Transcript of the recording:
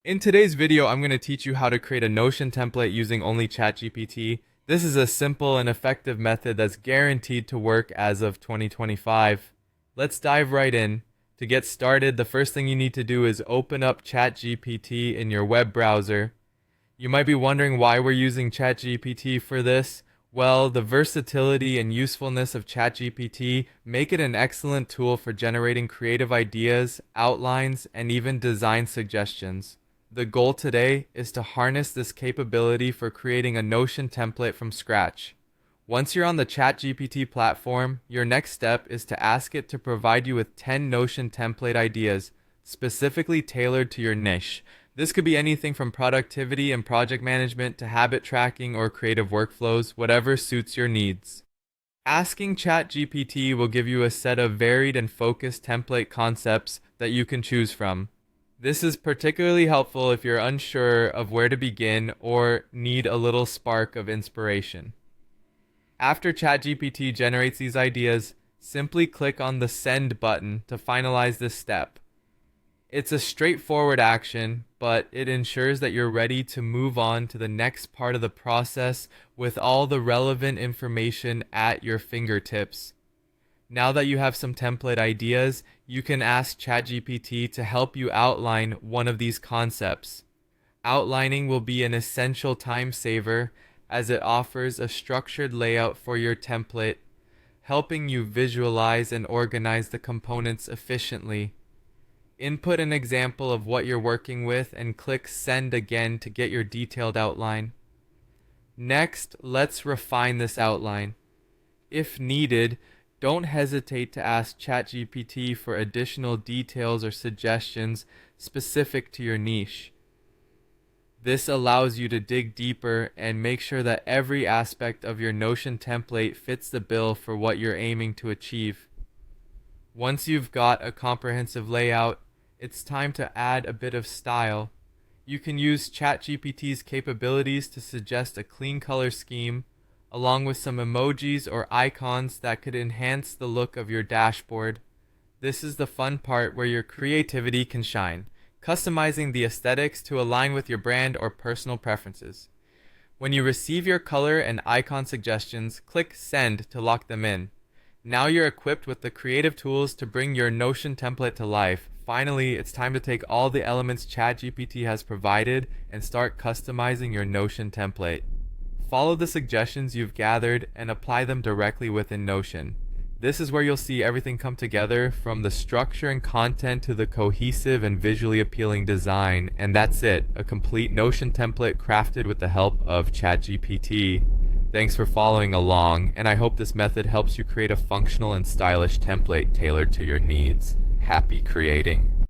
In today's video, I'm going to teach you how to create a Notion template using only ChatGPT. This is a simple and effective method that's guaranteed to work as of 2025. Let's dive right in. To get started, the first thing you need to do is open up ChatGPT in your web browser. You might be wondering why we're using ChatGPT for this. Well, the versatility and usefulness of ChatGPT make it an excellent tool for generating creative ideas, outlines, and even design suggestions. The goal today is to harness this capability for creating a Notion template from scratch. Once you're on the ChatGPT platform, your next step is to ask it to provide you with 10 Notion template ideas, specifically tailored to your niche. This could be anything from productivity and project management to habit tracking or creative workflows, whatever suits your needs. Asking ChatGPT will give you a set of varied and focused template concepts that you can choose from. This is particularly helpful if you're unsure of where to begin or need a little spark of inspiration. After ChatGPT generates these ideas, simply click on the Send button to finalize this step. It's a straightforward action, but it ensures that you're ready to move on to the next part of the process with all the relevant information at your fingertips. Now that you have some template ideas, you can ask ChatGPT to help you outline one of these concepts. Outlining will be an essential time saver as it offers a structured layout for your template, helping you visualize and organize the components efficiently. Input an example of what you're working with and click Send again to get your detailed outline. Next, let's refine this outline. If needed, don't hesitate to ask ChatGPT for additional details or suggestions specific to your niche. This allows you to dig deeper and make sure that every aspect of your Notion template fits the bill for what you're aiming to achieve. Once you've got a comprehensive layout, it's time to add a bit of style. You can use ChatGPT's capabilities to suggest a clean color scheme, along with some emojis or icons that could enhance the look of your dashboard. This is the fun part where your creativity can shine, customizing the aesthetics to align with your brand or personal preferences. When you receive your color and icon suggestions, click Send to lock them in. Now you're equipped with the creative tools to bring your Notion template to life. Finally, it's time to take all the elements ChatGPT has provided and start customizing your Notion template. Follow the suggestions you've gathered and apply them directly within Notion. This is where you'll see everything come together, from the structure and content to the cohesive and visually appealing design. And that's it, a complete Notion template crafted with the help of ChatGPT. Thanks for following along, and I hope this method helps you create a functional and stylish template tailored to your needs. Happy creating!